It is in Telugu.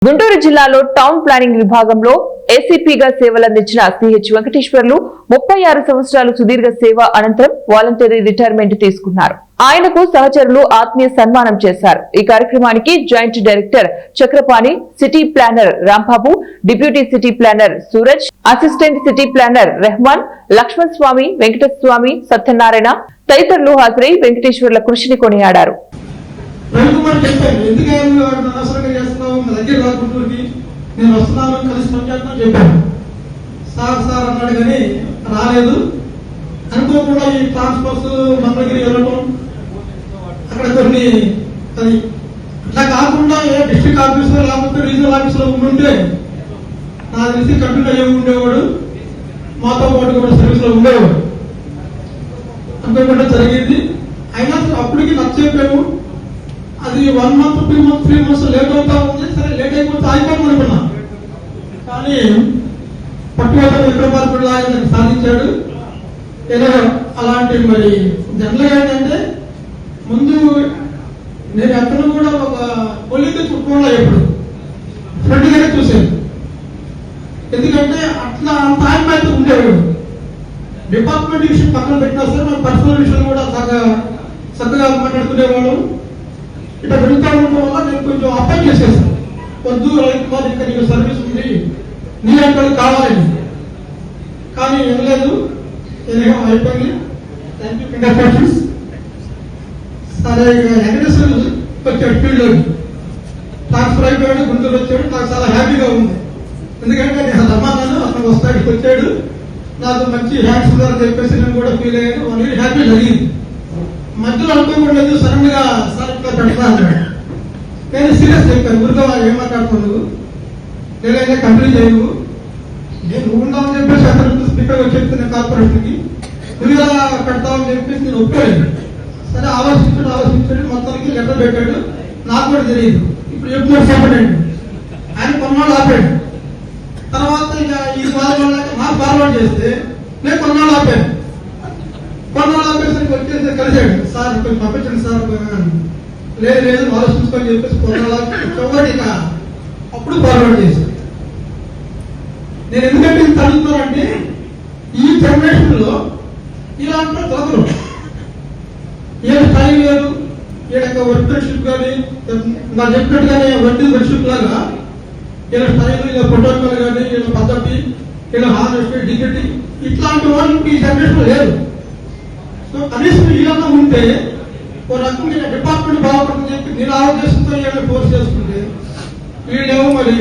గుంటూరు జిల్లాలో టౌన్ ప్లానింగ్ విభాగంలో ఏసీపీగా సేవలందించిన సిహెచ్ వెంకటేశ్వర్లు 36 సంవత్సరాలు సుదీర్ఘ సేవ అనంతరం వాలంటరీ రిటైర్మెంట్ తీసుకున్నారు. ఆయనకు సహచరులు ఆత్మీయ సన్మానం చేశారు. ఈ కార్యక్రమానికి joint director Chakrapani, city planner Rambabu, deputy city planner Suraj, assistant city planner Rehman, Laxman Swamy, Venkataswamy, Satyanarayana తదితరులు హాజరై వెంకటేశ్వర్ల కృషిని కొనియాడారు. రవికుమార్ చెప్పాను, ఎందుకు అనవసరంగా చేస్తున్నావు, నా దగ్గర రాకుంటుంది, నేను వస్తున్నాను, కలిసి పనిచేస్తాను చెప్పాను. సార్ అన్నాడు కానీ రాలేదు. అనుకోకుండా ఈ ట్రాన్స్పోర్ట్స్ మంగళగిరి వెళ్ళటం, అక్కడ కొన్ని అది ఇట్లా కాకుండా ఏ డిస్ట్రిక్ట్ ఆఫీసులో లేకపోతే రీజనల్ ఆఫీసులో ఉండుంటే నాకు తెలిసి కంటిన్యూ అయ్యి ఉండేవాడు, మాతో పాటు కూడా సర్వీస్ లో ఉండేవాడు. అనుకోకుండా జరిగింది. అయినా అప్పటికి నచ్చేపాము. అది 1 month, 2 months, 3 months లేట్ అవుతా ఉంది. సరే లేట్ అయిపోతే ఆగిపోతాం అనుకున్నా, కానీ పట్టుబడి విక్రమార్కుడు ఆయన సాధించాడు. ఏదో అలాంటి మరి జనరల్గా ఏంటంటే ముందు నేను ఎక్కడ కూడా ఒక కొలికి చుట్టుకోవడం ఎప్పుడు ఫ్రెండ్ గానే చూశాను. ఎందుకంటే అట్లా అంత ఆయన అయితే ఉండేవాడు. డిపార్ట్మెంట్ విషయం పక్కన పెట్టినా సరే మన పర్సనల్ విషయం కూడా చక్కగా మాట్లాడుకునేవాడు. ఇట్లా వెళ్తా ఉండడం వల్ల నేను కొంచెం అప్లై చేసేసాను. వద్దు రవికుమార్, ఇంకా నీకు సర్వీస్ ఉంది, నీ అక్కడ కావాలని. కానీ వెళ్ళలేదు, ఏదో అయిపోయింది. Thank you, congratulations. సరే వెంకటేశ్వర వచ్చాడు ఫీల్డ్లోకి, ట్రాన్స్ఫర్ అయిపోయాడు, గుంటూరు వచ్చాడు. నాకు చాలా హ్యాపీగా ఉంది. ఎందుకంటే నేను రమ్మన్నాను, అతను వస్తాడు, వచ్చాడు, నాకు మంచి హ్యాండ్స్ ఉందని చెప్పేసి నేను కూడా ఫీల్ అయ్యాను. 1 year హ్యాపీ జరిగింది. మధ్యలో అనుకోకూడదు, సడన్ గా సార్ ఇట్లా పెడతా అన్నాడు. నేను సీరియస్ చెప్పాను, ఊరిగా ఏం మాట్లాడుతున్నావు, నేనైనా కంప్లీట్ చేయవు, నేను ఉందామని చెప్పేసి అతను స్పీకర్ చెప్తున్నా కార్పొరేషన్కి, ఊరిగా పెడతామని చెప్పేసి నేను ఒప్పుకోలేదు. సరే ఆలోచించాడు, మొత్తానికి లెటర్ పెట్టాడు. నాకు కూడా తెలియదు. ఇప్పుడు ఎప్పుడు చెప్పండి, ఆయన కొన్నాళ్ళు ఆపాడు. తర్వాత ఇక ఈ వారం నాకు ఫార్వర్డ్ చేస్తే నేను కొన్నాళ్ళు ఆపాను. ఆఫీసర్కి వచ్చేసి కలిసాడు, సార్ కొంచెం పంపించండి సార్. లేదు ఆలోచించుకొని చెప్పేసి చివరి ఇక అప్పుడు ఫార్వర్డ్ చేశాడు. నేను ఎందుకంటే ఇంత అడుగుతున్నానంటే ఈ జనరేషన్ లో ఇలాంటి దొరకరు. ఏ స్థాయి లేదు, ఈయన వర్క్ ఫ్రెండ్షిప్ కానీ నాకు చెప్పినట్టుగానే వడ్డీ ఫ్రెండ్షిప్ లాగా ఈయన స్థాయిలో ఇలా ప్రోటోకాల్ కానీ, ఈయన పద్ధతి, ఈయన హానెస్టీ, డిగ్నిటీ, ఇట్లాంటి వాళ్ళు ఈ జనరేషన్ లేదు. సో కనీసం వీళ్ళన్నా ఉంటే ఒక రకంగా డిపార్ట్మెంట్ బాగుంటుందని చెప్పి నేను ఆలోచిస్తుంటే ఫోర్స్ చేసుకుంటే వీళ్ళేమో మరి